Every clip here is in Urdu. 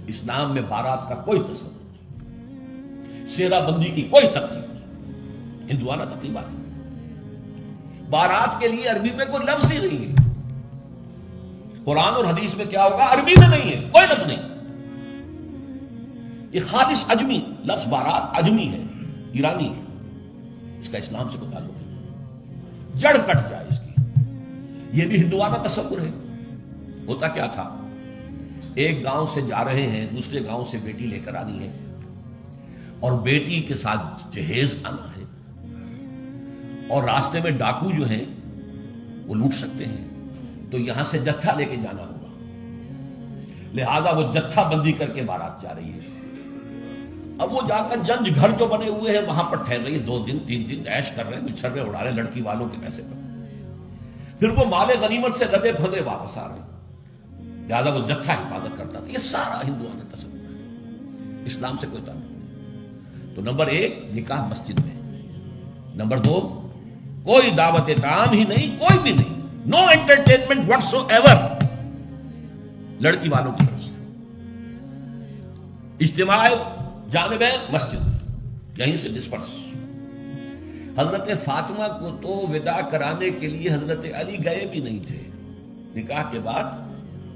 اسلام میں بارات کا کوئی تصور نہیں، سیرا بندی کی کوئی تقریب نہیں، ہندوانہ تقریبات نہیں۔ بارات کے لیے عربی میں کوئی لفظ ہی نہیں ہے، قرآن اور حدیث میں کیا ہوگا؟ عربی میں نہیں ہے، کوئی لفظ نہیں۔ یہ خالص عجمی لفظ، بارات عجمی ہے، ایرانی ہے، اس کا اسلام سے کوئی تعلق نہیں، جڑ کٹ جائے اس کی۔ یہ بھی ہندوانہ تصور ہے۔ ہوتا کیا تھا، ایک گاؤں سے جا رہے ہیں، دوسرے گاؤں سے بیٹی لے کر آنی ہے، اور بیٹی کے ساتھ جہیز آنا ہے، اور راستے میں ڈاکو جو ہیں وہ لوٹ سکتے ہیں، تو یہاں سے جتھا لے کے جانا ہوگا، لہذا وہ جتھا بندی کر کے بارات جا رہی ہے۔ اب وہ جا کر جنج گھر جو بنے ہوئے ہیں وہاں پر ٹھہر رہی ہے، 2 دن 3 دن عیش کر رہے ہیں، چھرے اڑا رہے ہیں لڑکی والوں کے پیسے پر، پھر وہ مال غنیمت سے لدے پھندے واپس آ رہے ہیں، لہذا وہ جتھا حفاظت کرتا تھا۔ یہ سارا ہندوانہ تصور ہے، اسلام سے کوئی تعلق نہیں۔ تو نمبر 1 نکاح مسجد میں، نمبر 2 کوئی دعوت طعام ہی نہیں، کوئی بھی نہیں، نو انٹرٹینمنٹ واٹس ایور لڑکی والوں کی طرف سے۔ اجتماع جانبین مسجد میں، یہیں سے ڈسپرس۔ حضرت فاطمہ کو تو وداع کرانے کے لیے حضرت علی گئے بھی نہیں تھے۔ نکاح کے بعد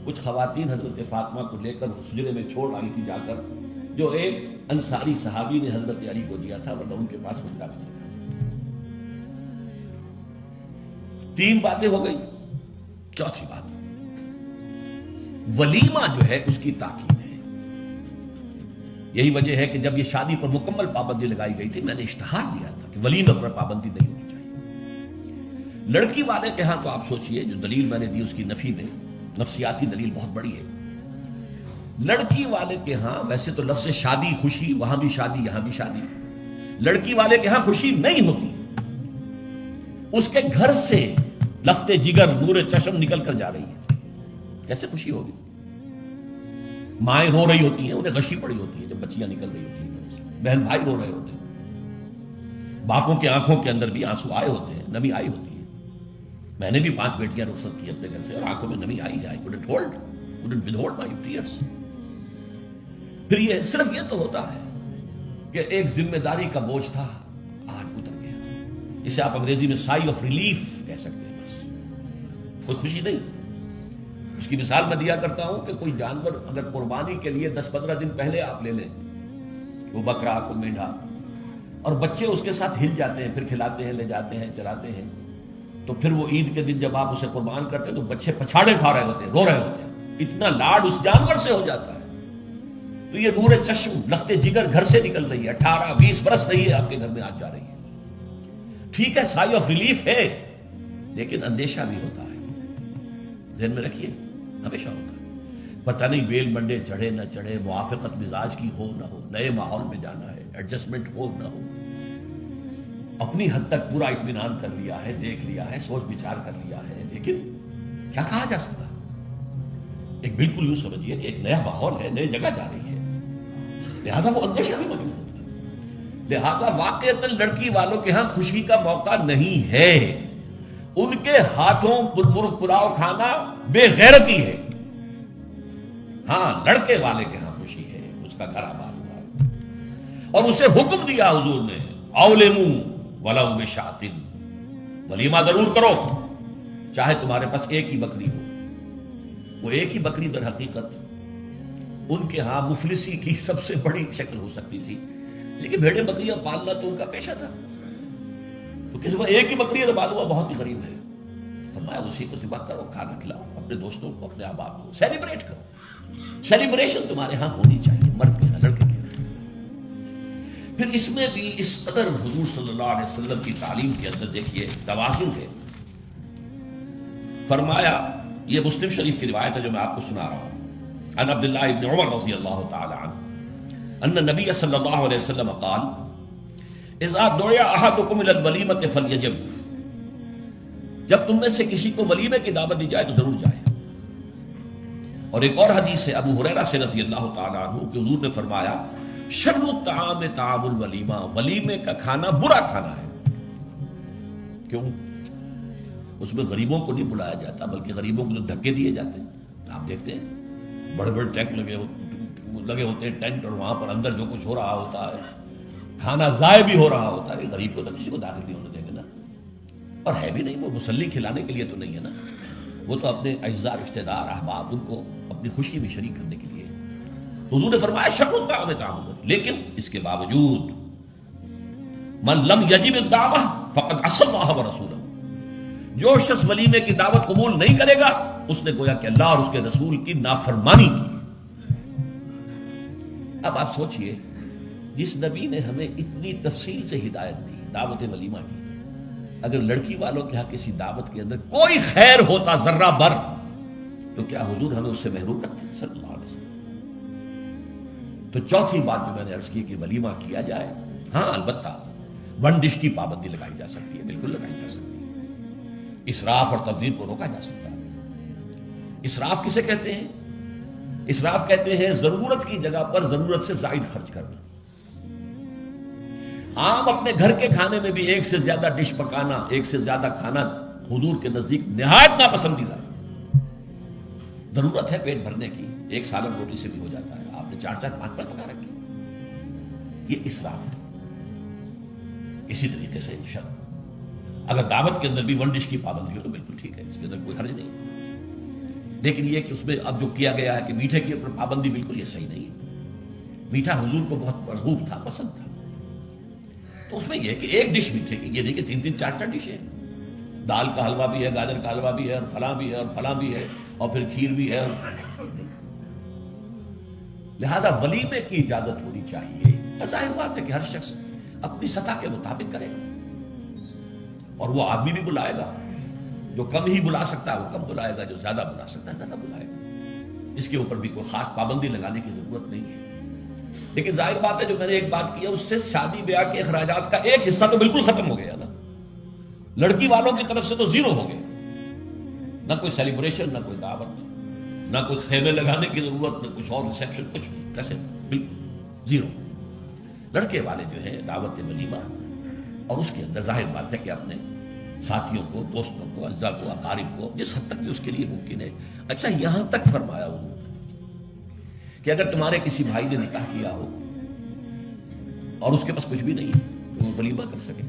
کچھ خواتین حضرت فاطمہ کو لے کر حجرے میں چھوڑ آئی تھی جا کر، جو ایک انصاری صحابی نے حضرت علی کو دیا تھا، ورنہ ان کے پاس حجرہ بھی نہیں تھا۔ 3 باتیں ہو گئی۔ چوتھی بات، ولیمہ جو ہے اس کی تاکید ہے۔ یہی وجہ ہے کہ جب یہ شادی پر مکمل پابندی لگائی گئی تھی، میں نے اشتہار دیا تھا کہ ولیمہ پر پابندی نہیں ہونی چاہیے۔ لڑکی والے کے ہاں تو آپ سوچئے، جو دلیل میں نے دی اس کی نفی میں، نفسیاتی دلیل بہت بڑی ہے۔ لڑکی والے کے ہاں ویسے تو لفظ شادی خوشی، وہاں بھی شادی یہاں بھی شادی، لڑکی والے کے ہاں خوشی نہیں ہوتی، اس کے گھر سے لخت جگر نور چشم نکل کر جا رہی ہے، کیسے خوشی ہوگی؟ مائیں رو رہی ہوتی ہیں، انہیں غشی پڑی ہوتی ہے جب بچیاں نکل رہی ہوتی ہیں، بہن بھائی رو رہے ہوتے ہیں، باپوں کی آنکھوں کے اندر بھی آنسو آئے ہوتے ہیں، نمی آئی ہوتی ہے۔ میں نے بھی 5 بیٹیاں رخصت کی اپنے گھر سے، اور آنکھوں میں نمی آئی جائے، couldn't withhold my tears۔ پھر یہ صرف یہ تو ہوتا ہے کہ ایک ذمہ داری کا بوجھ تھا، آج اتر گیا۔ اسے آپ انگریزی میں سائی آف ریلیف کہہ سکتے ہیں، بس کوئی خوشی نہیں۔ اس کی مثال میں دیا کرتا ہوں کہ کوئی جانور اگر قربانی کے لیے 10-15 دن پہلے آپ لے لیں، وہ بکرا کو مینڈھا، اور بچے اس کے ساتھ ہل جاتے ہیں، پھر کھلاتے ہیں، لے جاتے ہیں، چلاتے ہیں، تو پھر وہ عید کے دن جب آپ اسے قربان کرتے ہیں تو بچے پچھاڑے کھا رہے ہوتے ہیں، رو رہے ہوتے ہیں، اتنا لاڈ اس جانور سے ہو جاتا ہے۔ تو یہ نور چشم لخت جگر گھر سے نکل رہی ہے، 18-20 برس رہی ہے آپ کے گھر میں آج جا رہی ہے۔ ٹھیک ہے، سائی آف ریلیف ہے، لیکن اندیشہ بھی ہوتا ہے، ذہن میں رکھیے، ہمیشہ ہوتا ہے۔ پتہ نہیں بیل منڈے چڑھے نہ چڑھے، موافقت مزاج کی ہو نہ ہو، نئے ماحول میں جانا ہے، ایڈجسٹمنٹ ہو نہ ہو، اپنی حد تک پورا اطمینان کر لیا ہے، دیکھ لیا ہے، سوچ بچار کر لیا ہے، لیکن کیا کہا جا سکتا؟ ایک بالکل یوں سمجھیے کہ ایک نیا ماحول ہے، نئی جگہ جا رہی ہے، لہذا وہ اندیشہ بھی موجود ہوتا ہے۔ لہذا واقعتاً لڑکی والوں کے ہاں خوشی کا موقع نہیں ہے، ان کے ہاتھوں مرغ پلاؤ کھانا بے غیرتی ہے۔ ہاں، لڑکے والے کے ہاں خوشی ہے، اس کا گھر آباد ہوا ہے، اور اسے حکم دیا حضور نے، اولموا ولو بشاۃ، ولیمہ ضرور کرو، چاہے تمہارے پاس ایک ہی بکری ہو۔ وہ ایک ہی بکری در حقیقت ان کے ہاں مفلسی کی سب سے بڑی شکل ہو سکتی تھی، لیکن بھیڑیں بکریاں پالنا تو ان کا پیشہ تھا، تو کسی وقت ایک ہی بکری ذبح ہوا بہت ہی غریب ہے، فرمایا اسی کو ذبح کرو، کھانا کھلاؤ اپنے دوستوں کو، اپنے احباب کو، سیلیبریٹ کرو۔ سیلیبریشن تمہارے ہاں ہونی چاہیے، مرد کے ہاں، لڑکے کے ہاں۔ پھر اس میں بھی اس قدر حضور صلی اللہ علیہ وسلم کی تعلیم کے اندر دیکھیے توازن ہے۔ فرمایا، یہ مسلم شریف کی روایت ہے جو میں آپ کو سنا رہا ہوں، عن عبداللہ ابن عمر رضی اللہ تعالی عنہ ان نبی صلی اللہ علیہ وسلم قال اذا دعی احدکم الی الولیمۃ فلیجب، جب تم میں سے کسی کو ولیمے کی دعوت دی جائے تو ضرور جائے۔ اور ایک اور حدیث ہے ابو ہریرہ سے رضی اللہ تعالی عنہ کہ حضور نے فرمایا شر الطعام طعام الولیمہ، ولیمے کا کھانا برا کھانا ہے۔ کیوں؟ اس میں غریبوں کو نہیں بلایا جاتا، بلکہ غریبوں کو تو دھکے دیے جاتے ہیں۔ آپ دیکھتے ہیں بڑے بڑے ٹینک لگے ہو، لگے ہوتے ہیں ٹینٹ، اور وہاں پر اندر جو کچھ ہو رہا ہوتا ہے، کھانا ضائع بھی ہو رہا ہوتا ہے، غریب کو تو کسی کو داخل نہیں ہونے دیں گے نا. اور ہے بھی نہیں، وہ مسلی کھلانے کے لیے تو نہیں ہے نا، وہ تو اپنے اعزاء رشتہ دار احباب ان کو اپنی خوشی میں شریک کرنے کے لیے. حضور نے فرمایا شر الطعام طعام، لیکن اس کے باوجود من لم یجب الدعوہ فقد عصى اللہ ورسولہ، جو شخص ولیمے کی دعوت قبول نہیں کرے گا اس نے گویا کہ اللہ اور اس کے رسول کی نافرمانی کی. اب آپ سوچئے، جس نبی نے ہمیں اتنی تفصیل سے ہدایت دی دعوت ولیمہ کی، اگر لڑکی والوں کے ہاں کسی دعوت کے اندر کوئی خیر ہوتا ذرہ بر، تو کیا حضور ہمیں اس سے محروم رکھتے صلی اللہ علیہ وسلم؟ تو چوتھی بات جو میں نے عرض کی کہ ولیمہ کیا جائے، ہاں البتہ ون ڈش کی پابندی لگائی جا سکتی ہے، بالکل لگائی جا سکتی ہے. اسراف اور تبذیر کو روکا جا سکتا ہے. اسراف کسے کہتے ہیں؟ اسراف کہتے ہیں ضرورت کی جگہ پر ضرورت سے زائد خرچ کرنا. عام اپنے گھر کے کھانے میں بھی ایک سے زیادہ ڈش پکانا، ایک سے زیادہ کھانا حضور کے نزدیک نہایت ناپسندیدہ. ضرورت ہے پیٹ بھرنے کی، ایک سالن روٹی سے بھی ہو جاتا ہے، آپ نے 4 4 5 پکا رکھے، یہ اسراف ہے. اسی طریقے سے اگر دعوت کے اندر بھی ون ڈش کی پابندی ہو تو بالکل ٹھیک ہے، اس کے اندر کوئی حرج نہیں. لیکن یہ کہ اس میں اب جو کیا گیا ہے کہ میٹھے کی اوپر پابندی، بالکل یہ صحیح نہیں ہے. میٹھا حضور کو بہت مرغوب تھا، پسند تھا، تو اس میں یہ کہ ایک ڈش میٹھے کی، یہ نہیں کہ 3 3 4 4 ڈشیں، دال کا حلوہ بھی ہے، گاجر کا حلوہ بھی ہے، اور فلاں بھی ہے، اور فلاں بھی ہے، اور پھر کھیر بھی ہے. لہذا ولیمے کی اجازت ہونی چاہیے. اور ظاہر بات ہے کہ ہر شخص اپنی سطح کے مطابق کرے گا، اور وہ آدمی بھی بلائے گا، جو کم ہی بلا سکتا ہے وہ کم بلائے گا، جو زیادہ بلا سکتا ہے زیادہ بلائے گا. اس کے اوپر بھی کوئی خاص پابندی لگانے کی ضرورت نہیں ہے. لیکن ظاہر بات ہے جو میں نے ایک بات کی ہے، اس سے شادی بیاہ کے اخراجات کا ایک حصہ تو بالکل ختم ہو گیا نا. لڑکی والوں کی طرف سے تو زیرو ہو گئے، نہ کوئی سیلیبریشن، نہ کوئی دعوت، نہ کوئی خیمے لگانے کی ضرورت، نہ کچھ اور ریسیپشن، کچھ بھی. کیسے؟ بالکل زیرو. لڑکے والے جو ہیں دعوت ولیمہ، اور اس کے اندر ظاہر بات ہے کہ اپنے ساتھیوں کو، دوستوں کو، اعزاء کو، اقارب کو جس حد تک بھی اس کے لیے ممکن ہے. اچھا، یہاں تک فرمایا ہوا کہ اگر تمہارے کسی بھائی نے نکاح کیا ہو اور اس کے پاس کچھ بھی نہیں ہے تو وہ ولیمہ کر سکے،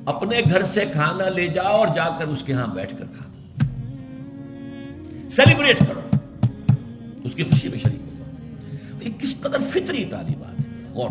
اپنے گھر سے کھانا لے جاؤ اور جا کر اس کے ہاں بیٹھ کر کھا، سیلیبریٹ کرو، اس کی خوشی میں شریک ہو. یہ کس قدر فطری تعلیمات ہے، غور